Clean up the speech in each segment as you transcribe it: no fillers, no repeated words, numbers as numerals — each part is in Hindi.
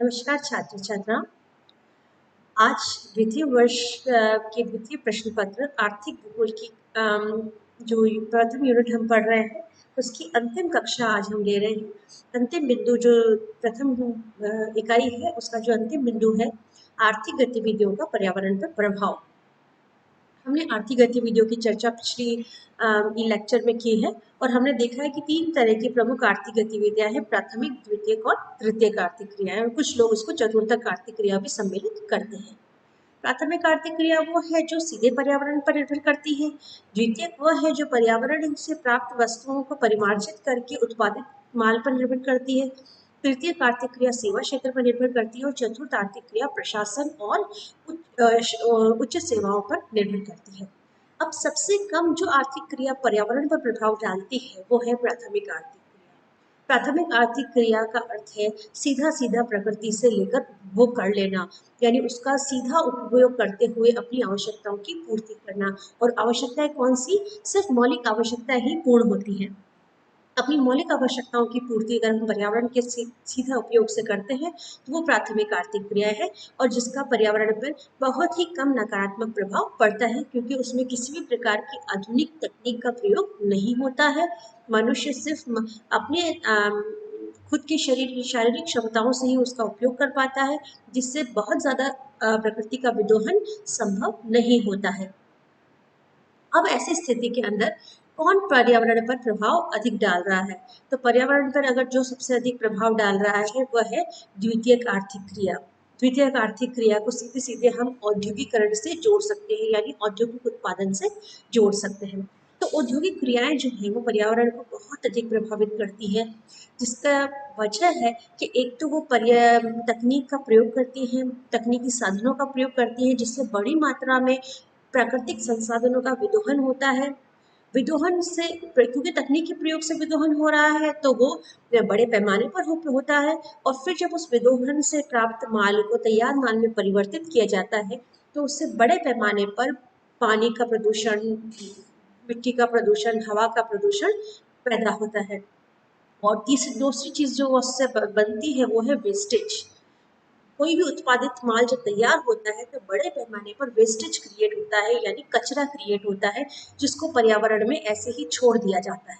नमस्कार छात्र छात्रा। आज द्वितीय वर्ष के द्वितीय प्रश्न पत्र आर्थिक भूगोल की जो प्रथम यूनिट हम पढ़ रहे हैं उसकी अंतिम कक्षा आज हम ले रहे हैं। अंतिम बिंदु जो प्रथम इकाई है उसका जो अंतिम बिंदु है आर्थिक गतिविधियों का पर्यावरण पर प्रभाव। हमने आर्थिक गतिविधियों की चर्चा पिछली लेक्चर में की है और हमने देखा है कि 3 तरह की प्रमुख आर्थिक गतिविधियां हैं, प्राथमिक, द्वितीयक और तृतीयक आर्थिक क्रियाएं, और कुछ लोग उसको चतुर्थक आर्थिक क्रिया भी सम्मिलित करते हैं। प्राथमिक आर्थिक क्रिया वो है जो सीधे पर्यावरण पर निर्भर करती है, द्वितीयक वह है जो पर्यावरण से प्राप्त वस्तुओं को परिमार्जित करके उत्पादित माल पर निर्भर करती है, तृतीयक आर्थिक क्रिया सेवा क्षेत्र पर निर्भर करती है और चतुर्थ आर्थिक क्रिया प्रशासन और उच्च सेवाओं पर निर्भर करती है। अब सबसे कम जो आर्थिक क्रिया पर्यावरण पर प्रभाव डालती है वो है प्राथमिक आर्थिक क्रिया। प्राथमिक आर्थिक क्रिया का अर्थ है सीधा सीधा प्रकृति से लेकर उपभोग कर लेना, यानी उसका सीधा उपयोग करते हुए अपनी आवश्यकताओं की पूर्ति करना। और आवश्यकताएं कौन सी? सिर्फ मौलिक आवश्यकताएं ही पूर्ण होती हैं। अपनी मौलिक आवश्यकताओं की पूर्ति अगर हम पर्यावरण के सीधा उपयोग से करते हैं तो वो प्राथमिक आर्थिक क्रिया है और जिसका पर्यावरण पर बहुत ही कम नकारात्मक प्रभाव पड़ता है, क्योंकि उसमें किसी भी प्रकार की आधुनिक तकनीक का प्रयोग नहीं होता है। मनुष्य सिर्फ अपने खुद की शारीरिक क्षमताओं से ही उसका उपयोग कर पाता है, जिससे बहुत ज्यादा प्रकृति का विदोहन संभव नहीं होता है। अब ऐसी स्थिति के अंदर कौन पर्यावरण पर प्रभाव अधिक डाल रहा है? तो पर्यावरण पर अगर जो सबसे अधिक प्रभाव डाल रहा है वह है द्वितीयक आर्थिक क्रिया। द्वितीयक आर्थिक क्रिया को सीधे सीधे हम औद्योगिकरण से जोड़ सकते हैं, यानी औद्योगिक उत्पादन से जोड़ सकते हैं। तो औद्योगिक क्रियाएं जो है वो पर्यावरण को बहुत अधिक प्रभावित करती है, जिसका वजह है कि एक तो वो तकनीक का प्रयोग करती हैं, तकनीकी साधनों का प्रयोग करती हैं, जिससे बड़ी मात्रा में प्राकृतिक संसाधनों का विदोहन होता है। विदोहन से, क्योंकि तकनीक के प्रयोग से विदोहन हो रहा है तो वो बड़े पैमाने पर होता है, और फिर जब उस विदोहन से प्राप्त माल को तैयार माल में परिवर्तित किया जाता है तो उससे बड़े पैमाने पर पानी का प्रदूषण, मिट्टी का प्रदूषण, हवा का प्रदूषण पैदा होता है। और दूसरी चीज जो उससे बनती है वो है वेस्टेज। कोई भी उत्पादित माल जब तैयार होता है तो बड़े पैमाने पर वेस्टेज क्रिएट होता है, यानी कचरा क्रिएट होता है, जिसको पर्यावरण में ऐसे ही छोड़ दिया जाता है।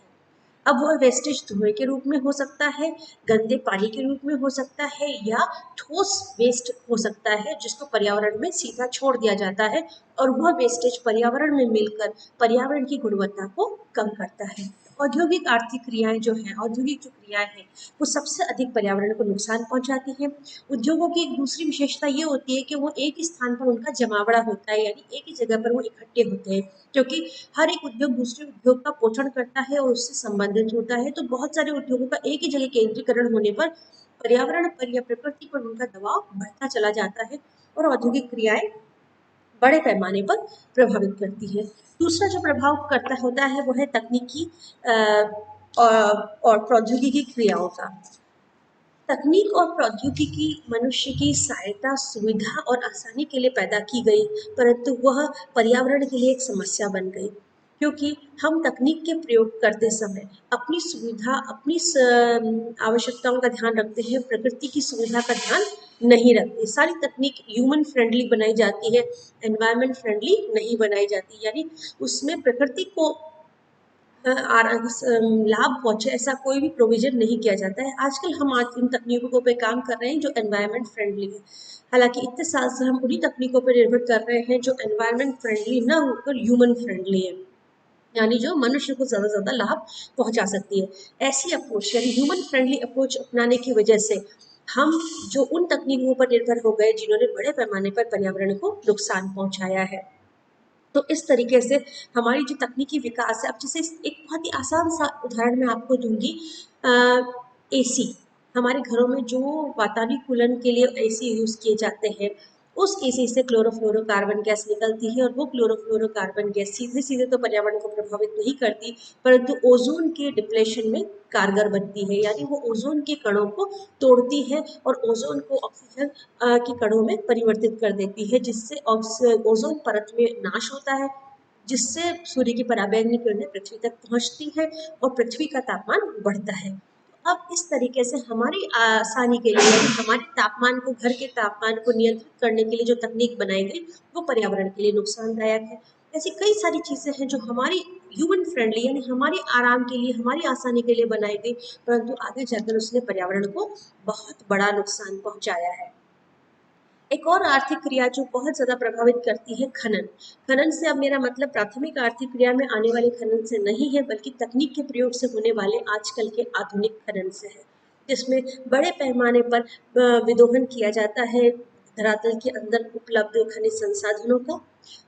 अब वह वेस्टेज धुएं के रूप में हो सकता है, गंदे पानी के रूप में हो सकता है, या ठोस वेस्ट हो सकता है जिसको पर्यावरण में सीधा छोड़ दिया जाता है, और वह वेस्टेज पर्यावरण में मिलकर पर्यावरण की गुणवत्ता को कम करता है। औद्योगिक आर्थिक क्रियाएं जो हैं, औद्योगिक जो क्रियाएं हैं वो सबसे अधिक पर्यावरण को नुकसान पहुंचाती हैं। उद्योगों की एक दूसरी विशेषता ये होती है कि वो एक ही स्थान पर उनका जमावड़ा होता है, यानी एक ही जगह पर वो इकट्ठे होते हैं, क्योंकि हर एक उद्योग दूसरे उद्योग का पोषण करता है और उससे संबंधित होता है। तो बहुत सारे उद्योगों का एक ही जगह केंद्रीकरण होने पर पर्यावरण पर या प्रकृति पर उनका दबाव बढ़ता चला जाता है और औद्योगिक क्रियाएं बड़े पैमाने पर प्रभावित करती है। दूसरा जो प्रभाव करता होता है वो है तकनीकी और प्रौद्योगिकी क्रियाओं का। तकनीक और प्रौद्योगिकी मनुष्य की सहायता, सुविधा और आसानी के लिए पैदा की गई, परंतु वह पर्यावरण के लिए एक समस्या बन गई, क्योंकि हम तकनीक के प्रयोग करते समय अपनी सुविधा, अपनी आवश्यकताओं का ध्यान रखते हैं, प्रकृति की सुविधा का ध्यान नहीं रखते। सारी तकनीक ह्यूमन फ्रेंडली बनाई जाती है, एनवायरमेंट फ्रेंडली नहीं बनाई जाती, यानी उसमें प्रकृति को लाभ पहुंचे ऐसा कोई भी प्रोविजन नहीं किया जाता है। आजकल हम आज इन तकनीकों पे काम कर रहे हैं जो एनवायरनमेंट फ्रेंडली है, हालांकि इतने साल से हम उन्हीं तकनीकों पर निर्भर कर रहे हैं जो एनवायरनमेंट फ्रेंडली न होकर ह्यूमन फ्रेंडली है, यानी जो मनुष्य को ज्यादा ज्यादा लाभ पहुंचा सकती है। ऐसी अप्रोच यानी ह्यूमन फ्रेंडली अप्रोच अपनाने की वजह से हम जो उन तकनीकों पर निर्भर हो गए जिन्होंने बड़े पैमाने पर पर्यावरण को नुकसान पहुंचाया है। तो इस तरीके से हमारी जो तकनीकी विकास है, अब जैसे एक बहुत ही आसान सा उदाहरण मैं आपको दूंगी, एसी। हमारे घरों में जो वातानुकूलन के लिए एसी यूज किए जाते हैं, उस एसी से क्लोरोफ्लोरोकार्बन गैस निकलती है और वो क्लोरोफ्लोरोकार्बन गैस सीधे सीधे तो पर्यावरण को प्रभावित नहीं करती, परंतु ओजोन के डिप्लेशन में कारगर बनती है, यानी वो ओजोन के कणों को तोड़ती है और ओजोन को ऑक्सीजन के कणों में परिवर्तित कर देती है, जिससे ओजोन परत में नाश होता है, जिससे सूर्य की पराबैंगनी किरणें पृथ्वी तक पहुंचती है और पृथ्वी का तापमान बढ़ता है। अब इस तरीके से हमारी आसानी के लिए, यानी हमारे तापमान को, घर के तापमान को नियंत्रित करने के लिए जो तकनीक बनाई गई वो पर्यावरण के लिए नुकसानदायक है। ऐसी कई सारी चीज़ें हैं जो हमारी ह्यूमन फ्रेंडली, यानी हमारी आराम के लिए, हमारी आसानी के लिए बनाई गई, परंतु आगे जाकर उसने पर्यावरण को बहुत बड़ा नुकसान पहुंचाया है। एक और आर्थिक क्रिया जो बहुत ज़्यादा प्रभावित करती है, खनन। खनन से अब मेरा मतलब प्राथमिक आर्थिक क्रिया में आने वाले खनन से नहीं है, बल्कि तकनीक के प्रयोग से होने वाले आजकल के आधुनिक खनन से है, जिसमें बड़े पैमाने पर विदोहन किया जाता है धरातल के अंदर उपलब्ध खनिज संसाधनों का।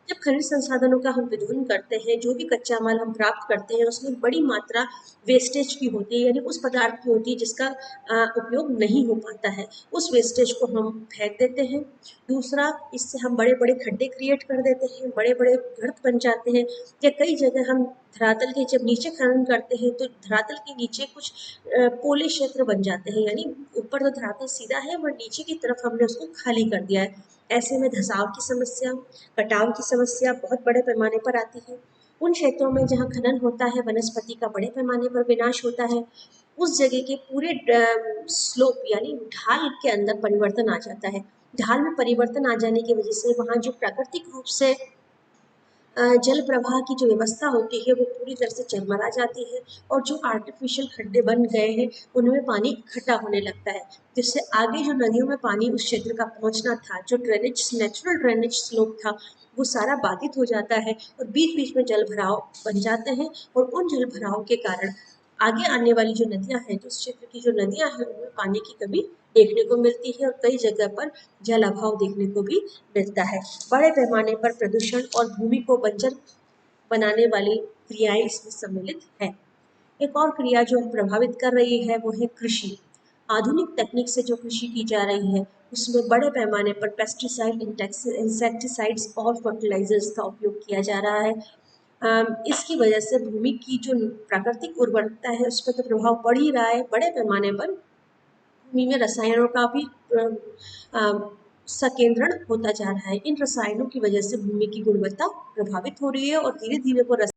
जब खनिज संसाधनों का हम विदोहन करते हैं, जो भी कच्चा माल हम प्राप्त करते हैं उसमें बड़ी मात्रा वेस्टेज की होती है, यानी उस पदार्थ की होती है जिसका उपयोग नहीं हो पाता है, उस वेस्टेज को हम फेंक देते हैं। दूसरा, इससे हम बड़े बड़े खड्डे क्रिएट कर देते हैं, बड़े बड़े गर्त बन जाते हैं, या कई जगह हम धरातल के जब नीचे खनन करते हैं तो धरातल के नीचे कुछ पोले क्षेत्र बन जाते हैं, यानी ऊपर तो धरातल सीधा है और नीचे की तरफ हमने उसको खाली कर दिया है। ऐसे में धंसाव की समस्या, कटाव की समस्या बहुत बड़े पैमाने पर आती है। उन क्षेत्रों में जहाँ खनन होता है, वनस्पति का बड़े पैमाने पर विनाश होता है, उस जगह के पूरे स्लोप यानी ढाल के अंदर परिवर्तन आ जाता है। ढाल में परिवर्तन आ जाने की वजह से वहाँ जो प्राकृतिक रूप से जल प्रवाह की जो व्यवस्था होती है वो पूरी तरह से चरमरा जाती है, और जो आर्टिफिशियल खड्डे बन गए हैं उनमें पानी इकट्ठा होने लगता है, जिससे आगे जो नदियों में पानी उस क्षेत्र का पहुंचना था, जो ड्रेनेज, नेचुरल ड्रेनेज स्लोप था, वो सारा बाधित हो जाता है और बीच बीच में जल भराव बन जाते हैं। और उन जल भराव के कारण आगे आने वाली जो नदियां हैं, जो उस क्षेत्र की जो नदियां हैं, उनमें पानी की कमी देखने को मिलती है, और कई जगह पर जल अभाव देखने को भी मिलता है। बड़े पैमाने पर प्रदूषण और भूमि को बंजर बनाने वाली क्रियाएं इसमें सम्मिलित है। एक और क्रिया जो प्रभावित कर रही है वो है कृषि। आधुनिक तकनीक से जो कृषि की जा रही है उसमें बड़े पैमाने पर पेस्टिसाइड, इंसेक्टिसाइड्स और फर्टिलाइजर्स का उपयोग किया जा रहा है। इसकी वजह से भूमि की जो प्राकृतिक उर्वरकता है उस पर तो प्रभाव पड़ ही रहा है, बड़े पैमाने पर भूमि में रसायनों का भी संकेंद्रण होता जा रहा है। इन रसायनों की वजह से भूमि की गुणवत्ता प्रभावित हो रही है और धीरे धीरे वो